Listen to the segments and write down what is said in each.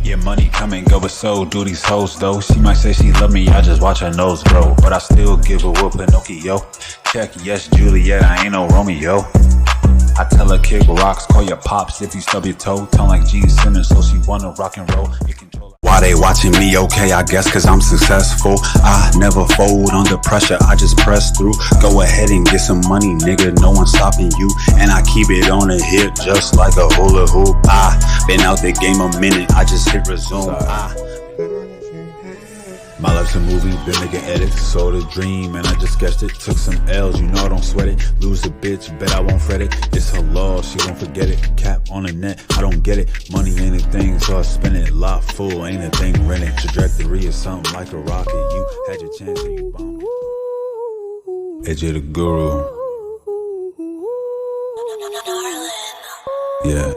Yeah, money come and go, but so do these hoes though. She might say she love me, I just watch her nose grow. But I still give a whoop, Pinocchio. Check, yes, Juliet, I ain't no Romeo. I tell her kick rocks, call your pops if you stub your toe. Tone like G Simmons, so she wanna rock and roll. Why they watching me? Okay, I guess cause I'm successful. I never fold under pressure, I just press through. Go ahead and get some money, nigga, no one's stopping you. And I keep it on the hip just like a hula hoop. I been out the game a minute, I just hit resume. My life's a movie, been making edits, sold a dream and I just sketched it. Took some L's, you know I don't sweat it. Lose a bitch, bet I won't fret it. It's her law, she won't forget it. Cap on the net, I don't get it. Money ain't a thing, so I spend it. Lot full, ain't a thing rented. Trajectory is something like a rocket. You had your chance and you bombed it. AJ the Guru. Yeah.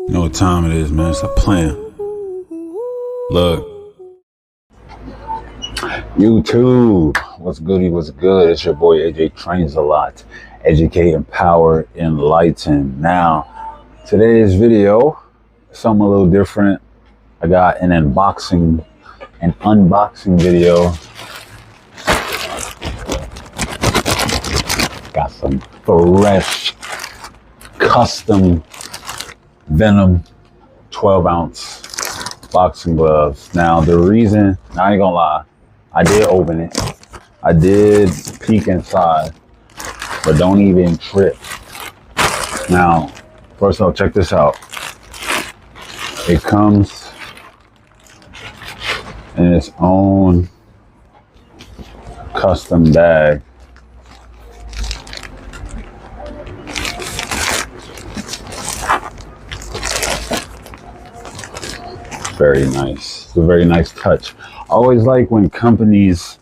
You know what time it is, man. Stop playing. Look, YouTube, what's goody, what's good? It's your boy AjTrainsalot. Educate, empower, enlighten. Now, today's video, something a little different. I got an unboxing video. Got some fresh, custom Venum 12-ounce boxing gloves. Now the reason, I ain't gonna lie, I did open it. I did peek inside, but don't even trip. Now, first off, check this out. It comes in its own custom bag. Very nice. It's a very nice touch. I always like when companies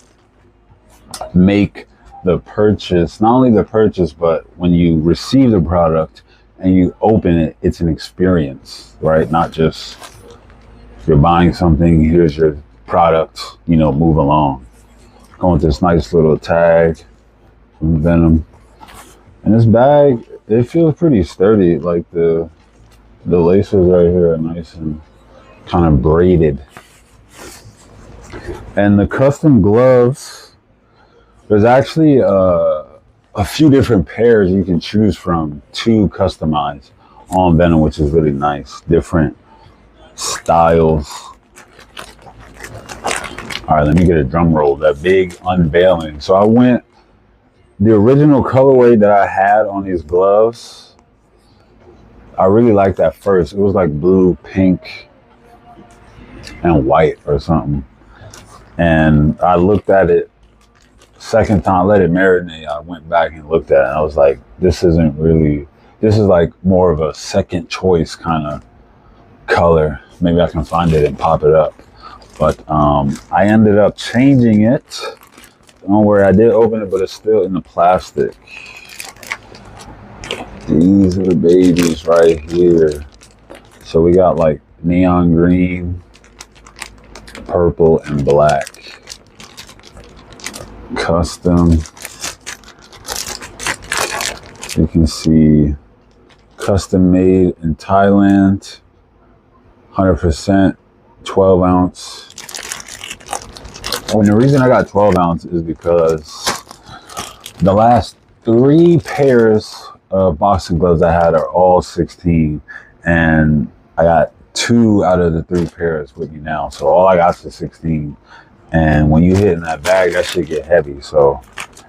make the purchase, not only the purchase, but when you receive the product and you open it, it's an experience, right? Not just you're buying something, here's your product, you know, move along. Going with this nice little tag from Venum. And this bag, it feels pretty sturdy. Like the laces right here are nice and kind of braided. And the custom gloves, there's actually a few different pairs you can choose from to customize on Venum, which is really nice. Different styles. All right, let me get a drum roll, that big unveiling. So I went, the original colorway that I had on these gloves, I really liked that first. It was like blue, pink, and white or something. And I looked at it second time, let it marinate. I went back and looked at it and I was like, this isn't really, this is like more of a second choice kind of color. Maybe I can find it and pop it up. But I ended up changing it. Don't worry, I did open it, but it's still in the plastic. These are the babies right here. So we got like neon green, purple, and black. Custom. You can see custom made in Thailand. 100% 12-ounce. And the reason I got 12 ounce is because the last 3 pairs of boxing gloves I had are all 16, and I got 2 out of the 3 pairs with me now, so all I got is 16. And when you hit in that bag, that shit get heavy. So,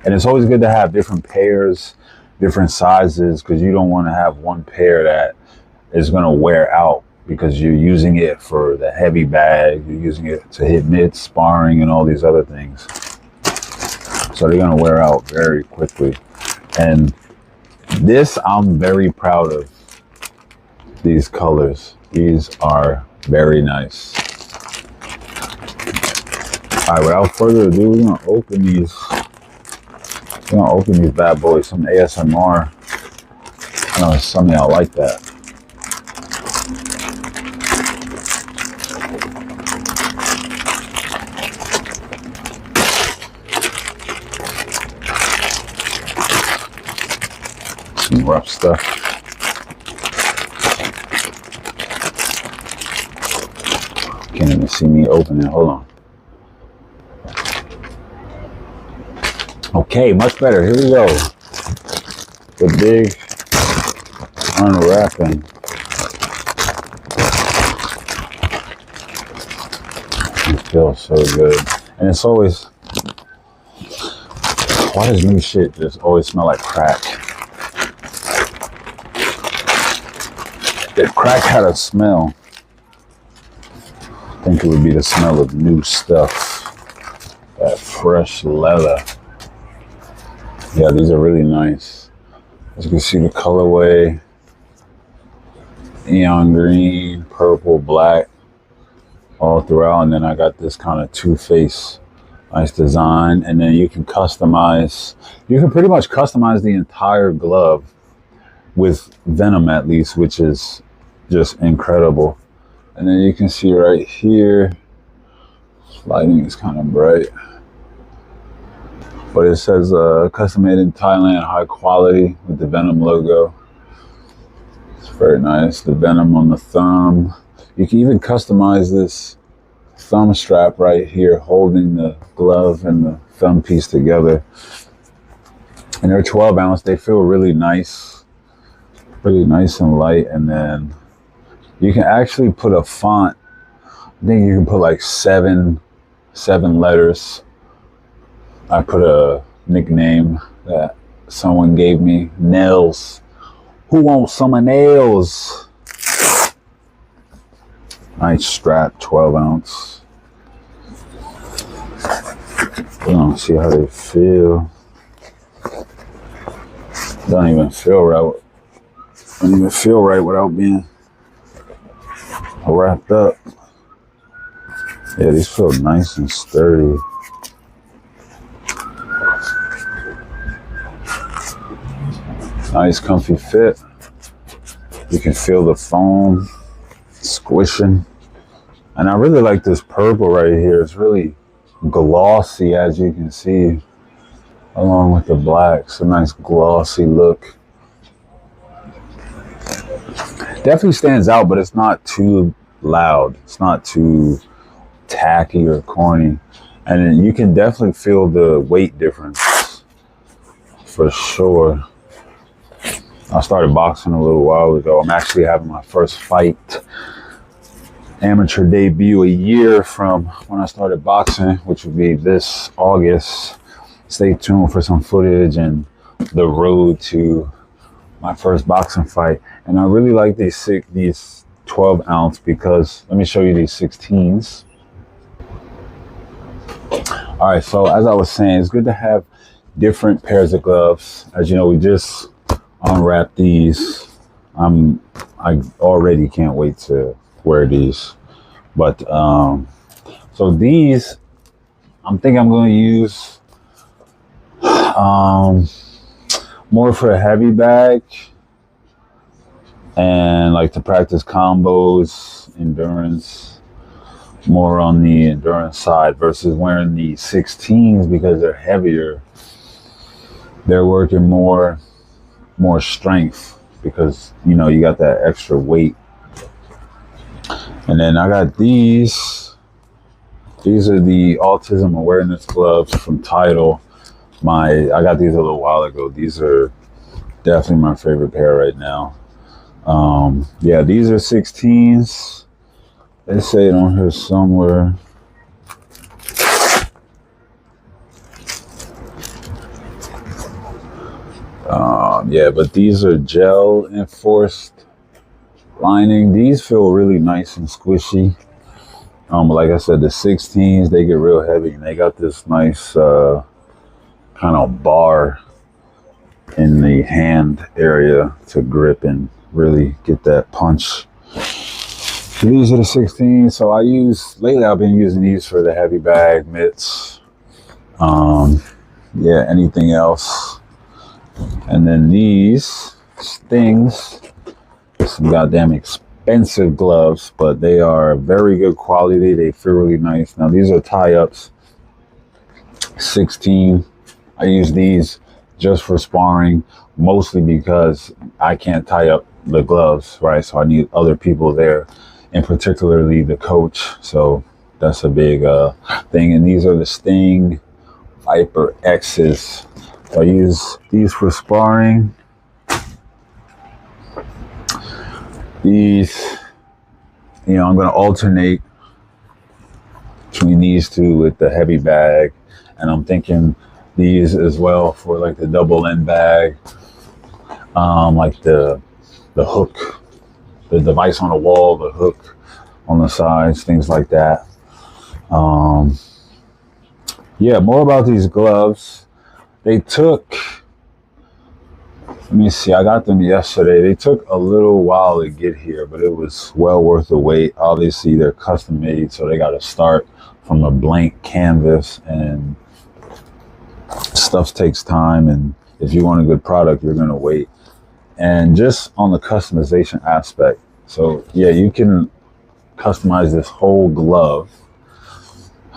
and it's always good to have different pairs, different sizes, because you don't want to have one pair that is going to wear out because you're using it for the heavy bag, you're using it to hit mids, sparring, and all these other things. So they're going to wear out very quickly. And this, I'm very proud of these colors. These are very nice. All right, without further ado, we're gonna open these. We're gonna open these bad boys. Some ASMR. I know some of y'all like that. Some rough stuff. Can't even see me open it. Hold on. Okay, much better. Here we go. The big unwrapping. It feels so good. And it's always, why does new shit just always smell like crack? If crack had a smell, I think it would be the smell of new stuff. That fresh leather. Yeah, these are really nice. As you can see, the colorway, neon green, purple, black, all throughout. And then I got this kind of two-face, nice design. And then you can customize, you can pretty much customize the entire glove with Venum, at least, which is just incredible. And then you can see right here, lighting is kind of bright, but it says custom made in Thailand, high quality, with the Venum logo. It's very nice. The Venum on the thumb. You can even customize this thumb strap right here, holding the glove and the thumb piece together. And they're 12 ounce. They feel really nice and light. And then you can actually put a font. I think you can put like seven letters. I put a nickname that someone gave me, Nails. Who wants some nails? Nice strap, 12 ounce. We're gonna see how they feel. Don't even feel right without being wrapped up. Yeah, these feel nice and sturdy. Nice comfy fit. You can feel the foam squishing. And I really like this purple right here. It's really glossy, as you can see, along with the black. It's a nice glossy look. Definitely stands out, but it's not too loud. It's not too tacky or corny. And then you can definitely feel the weight difference for sure. I started boxing a little while ago. I'm actually having my first fight, amateur debut, a year from when I started boxing, which will be this August. Stay tuned for some footage and the road to my first boxing fight. And I really like these 12 ounce because, let me show you these 16s. All right, so as I was saying, it's good to have different pairs of gloves. As you know, we just unwrap these. I already can't wait to wear these. But so these, I'm thinking I'm going to use more for a heavy bag and like to practice combos, endurance, more on the endurance side versus wearing the 16s because they're heavier. They're working more strength because, you know, you got that extra weight. And then I got these. These are the autism awareness gloves from Tidal. I got these a little while ago. These are definitely my favorite pair right now. Yeah, these are 16s. They say it on here somewhere. Yeah, but these are gel enforced lining. These feel really nice and squishy. Like I said, the 16s, they get real heavy and they got this nice kind of bar in the hand area to grip and really get that punch. These are the 16s. So lately I've been using these for the heavy bag, mitts, yeah, anything else. And then these Stings, some goddamn expensive gloves, but they are very good quality. They feel really nice. Now these are tie-ups, 16. I use these just for sparring, mostly because I can't tie up the gloves, right? So I need other people there. and particularly the coach. So that's a big thing. And these are the Sting Viper X's. So I use these for sparring. These, you know, I'm going to alternate between these two with the heavy bag, and I'm thinking these as well for like the double end bag, like the hook, the device on the wall, the hook on the sides, things like that. Yeah, more about these gloves. They took, let me see, I got them yesterday. They took a little while to get here, but it was well worth the wait. Obviously, they're custom made, so they got to start from a blank canvas, and stuff takes time. And if you want a good product, you're going to wait. And just on the customization aspect, so yeah, you can customize this whole glove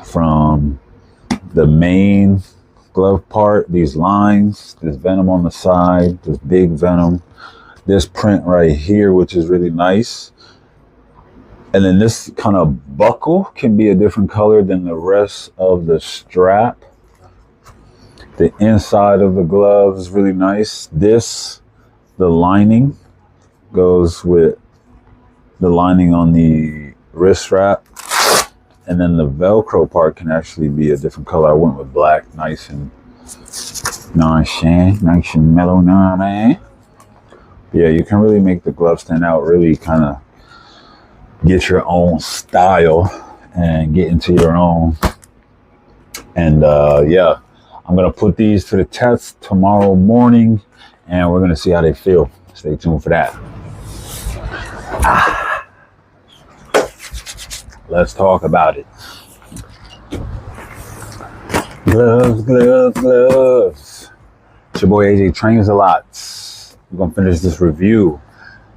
from the main glove part, these lines, this Venum on the side, this big Venum, this print right here, which is really nice. And then this kind of buckle can be a different color than the rest of the strap. The inside of the glove is really nice. This, the lining goes with the lining on the wrist strap. And then the Velcro part can actually be a different color. I went with black, nice and nice and mellow, man. Yeah, you can really make the glove stand out, really kind of get your own style and get into your own. And yeah, I'm going to put these to the test tomorrow morning, and we're going to see how they feel. Stay tuned for that. Let's talk about it. Gloves, gloves, gloves. It's your boy AjTrainsalot. We're going to finish this review.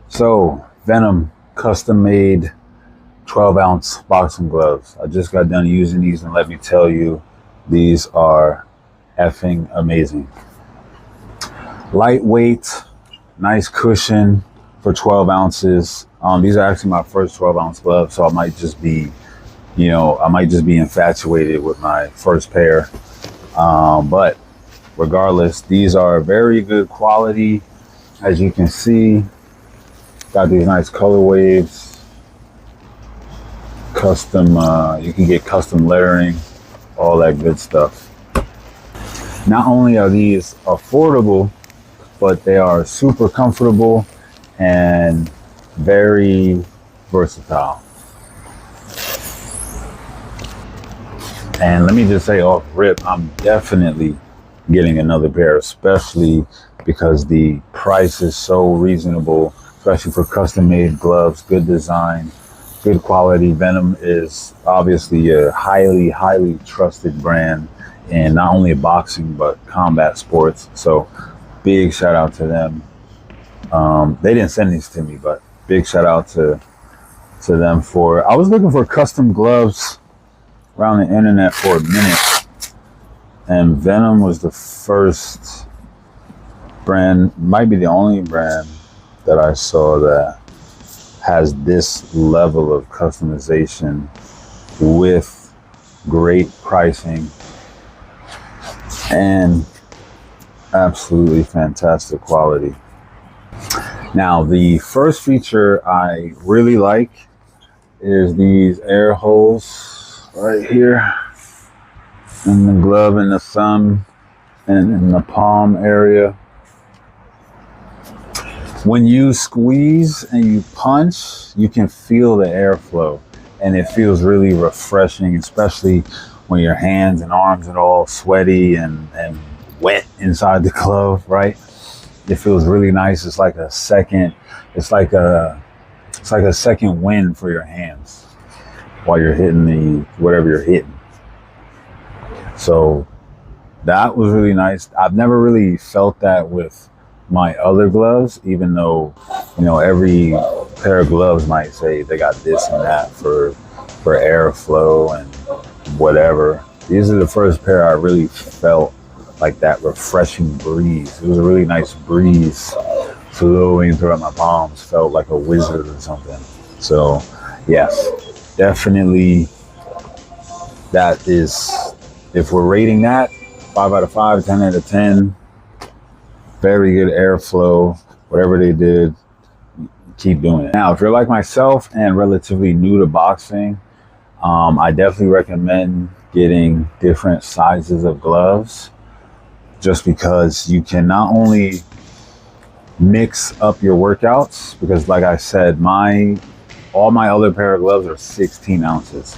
So, Venum custom made 12-ounce boxing gloves. I just got done using these, and let me tell you, these are effing amazing. Lightweight, nice cushion for 12 ounces. These are actually my first 12-ounce gloves, so I might just be, you know, infatuated with my first pair. But regardless, these are very good quality. As you can see, got these nice color waves. Custom, you can get custom lettering, all that good stuff. Not only are these affordable, but they are super comfortable and very versatile. And let me just say off rip, I'm definitely getting another pair, especially because the price is so reasonable, especially for custom made gloves, good design, good quality. Venum is obviously a highly trusted brand in not only boxing, but combat sports. So big shout out to them. They didn't send these to me, but big shout out to them for, I was looking for custom gloves around the internet for a minute, and Venum was the first brand, might be the only brand that I saw that has this level of customization with great pricing and absolutely fantastic quality. Now, the first feature I really like is these air holes right here in the glove, in the thumb, and in the palm area. When you squeeze and you punch, you can feel the airflow, and it feels really refreshing, especially when your hands and arms are all sweaty and wet inside the glove, right? It feels really nice. It's like a second, it's like a second wind for your hands while you're hitting the, whatever you're hitting. So that was really nice. I've never really felt that with my other gloves, even though, you know, every pair of gloves might say they got this and that for airflow and whatever. These are the first pair I really felt like that refreshing breeze. It was a really nice breeze flowing throughout my palms. Felt like a wizard or something. So Yes, definitely. That is, if we're rating that 5 out of 5, 10 out of 10, very good airflow. Whatever they did, keep doing it. Now, if you're like myself and relatively new to boxing, I definitely recommend getting different sizes of gloves, just because you can not only mix up your workouts, because like I said, all my other pair of gloves are 16 ounces,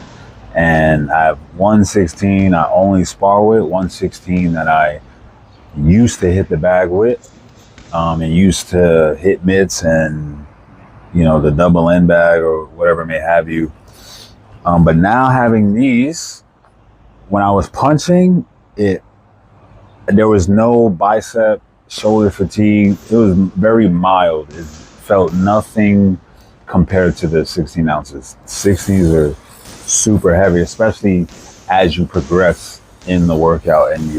and I have 116 I only spar with, 116 that I used to hit the bag with, and used to hit mitts and the double end bag or whatever may have you. But now having these, when I was punching it, there was no bicep shoulder fatigue. It was very mild. It felt nothing compared to the 16 ounces. 60s are super heavy, especially as you progress in the workout and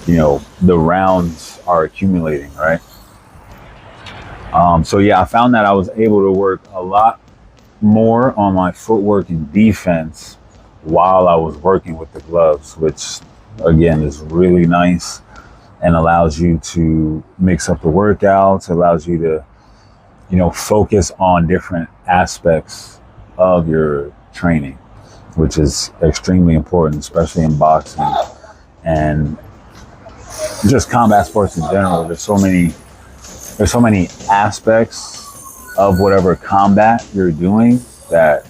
the rounds are accumulating, right? So yeah, I found that I was able to work a lot more on my footwork and defense while I was working with the gloves, which again is really nice and allows you to mix up the workouts, allows you to focus on different aspects of your training, which is extremely important, especially in boxing and just combat sports in general. There's so many aspects of whatever combat you're doing that,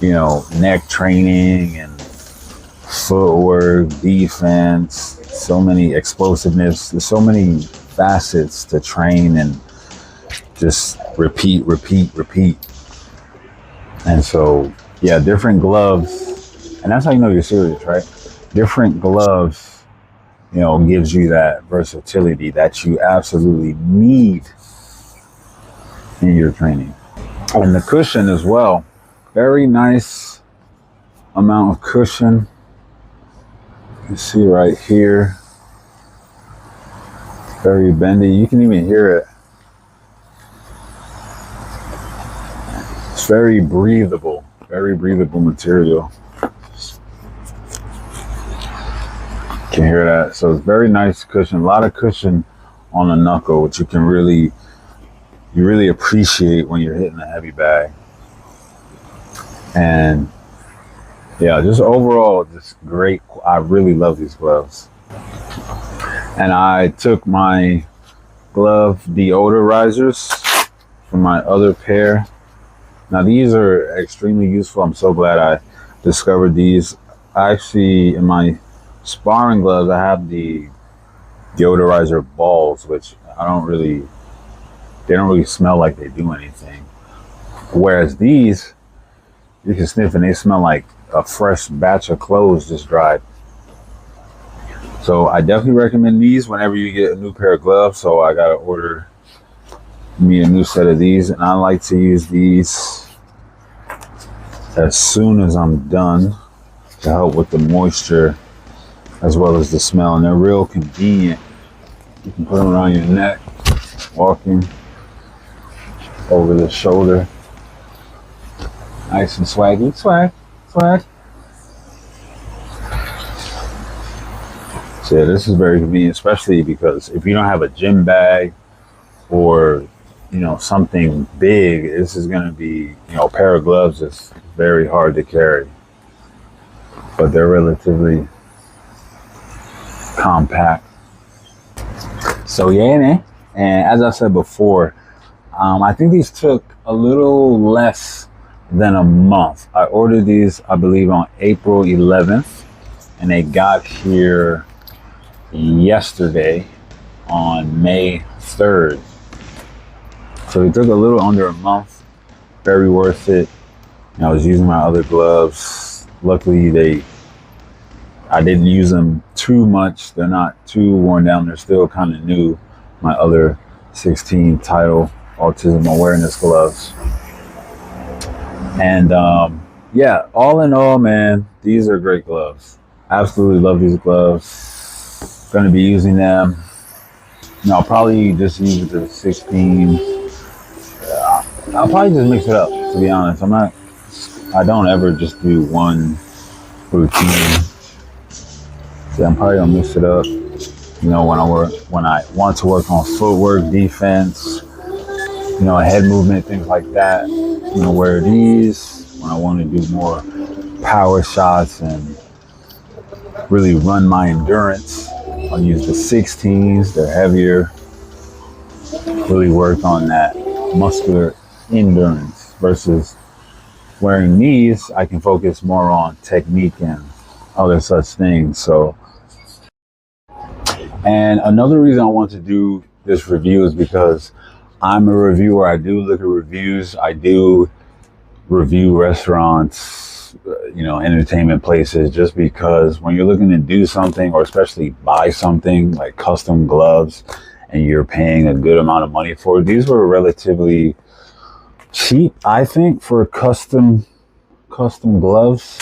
neck training and footwork, defense, so many explosiveness. There's so many facets to train and just repeat. And so, yeah, different gloves. And that's how you know you're serious, right? Different gloves, gives you that versatility that you absolutely need in your training. And the cushion as well. Very nice amount of cushion. You can see right here. Very bendy. You can even hear it. It's very breathable material. Can hear that. So it's very nice cushion. A lot of cushion on the knuckle, which you really appreciate when you're hitting a heavy bag. And yeah, just overall, just great. I really love these gloves. And I took my glove deodorizers from my other pair. Now these are extremely useful. I'm so glad I discovered these. Actually, in my sparring gloves, I have the deodorizer balls, which they don't really smell like they do anything. Whereas these, you can sniff and they smell like a fresh batch of clothes just dried. So I definitely recommend these whenever you get a new pair of gloves. So I gotta order me a new set of these, and I like to use these as soon as I'm done to help with the moisture as well as the smell. And they're real convenient. You can put them around your neck, walking over the shoulder. Nice and swaggy. Swag. So yeah, this is very convenient, especially because if you don't have a gym bag or something big, this is going to be a pair of gloves that's very hard to carry, but they're relatively compact. So yeah, man. And as I said before, I think these took a little less than a month. I ordered these, I believe, on April 11th, and they got here yesterday on May 3rd. So it took a little under a month. Very worth it. I was using my other gloves. Luckily, I didn't use them too much. They're not too worn down. They're still kind of new. My other 16 title autism awareness gloves. And yeah, all in all, man, these are great gloves. Absolutely love these gloves. Going to be using them. I'll probably just use the 16 I'll probably just mix it up, to be honest. I don't ever just do one routine. So I'm probably gonna mix it up. You know, when I want to work on footwork, defense, you know, head movement, things like that. You know, wear these when I want to do more power shots and really run my endurance. I'll use the 16s, they're heavier. Really work on that muscular endurance versus wearing these, I can focus more on technique and other such things. So, and another reason I want to do this review is because I'm a reviewer. I do look at reviews. I do review restaurants, you know, entertainment places, just because when you're looking to do something, or especially buy something like custom gloves, and you're paying a good amount of money for it. These were relatively cheap, I think, for custom gloves,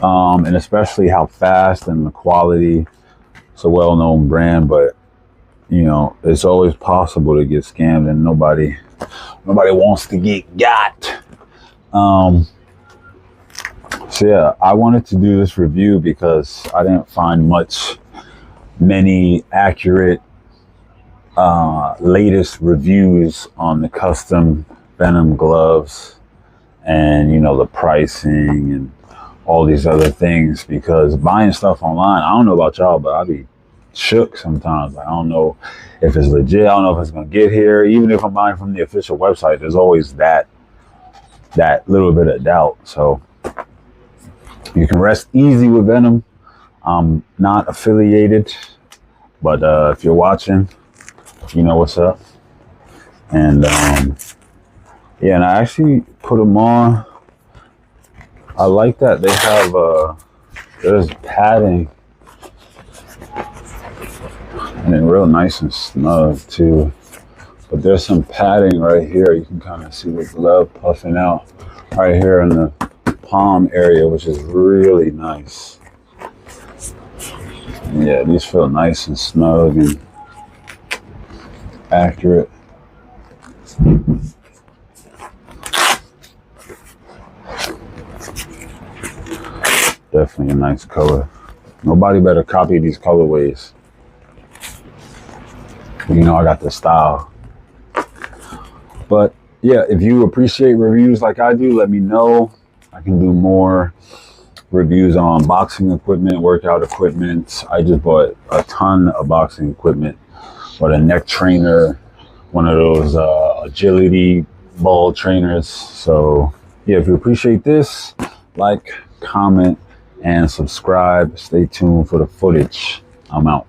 and especially how fast and the quality. It's a well-known brand, but you know, it's always possible to get scammed, and nobody wants to get got. So yeah, I wanted to do this review because I didn't find many accurate latest reviews on the custom Venum gloves, and you know, the pricing and all these other things, because buying stuff online, I don't know about y'all, but I be shook sometimes. I don't know if it's legit. I don't know if it's gonna get here. Even if I'm buying from the official website, there's always that little bit of doubt. So you can rest easy with Venum. I'm not affiliated, but if you're watching, you know what's up. And yeah, and I actually put them on. I like that they have there's padding, and then real nice and snug too. But there's some padding right here. You can kind of see the glove puffing out right here in the palm area, which is really nice. And yeah, these feel nice and snug and accurate. Definitely a nice color. Nobody better copy these colorways. You know, I got the style. But yeah, if you appreciate reviews like I do, let me know. I can do more reviews on boxing equipment, workout equipment. I just bought a ton of boxing equipment, but a neck trainer, one of those agility ball trainers. So yeah, if you appreciate this, like, comment, and subscribe. Stay tuned for the footage. I'm out.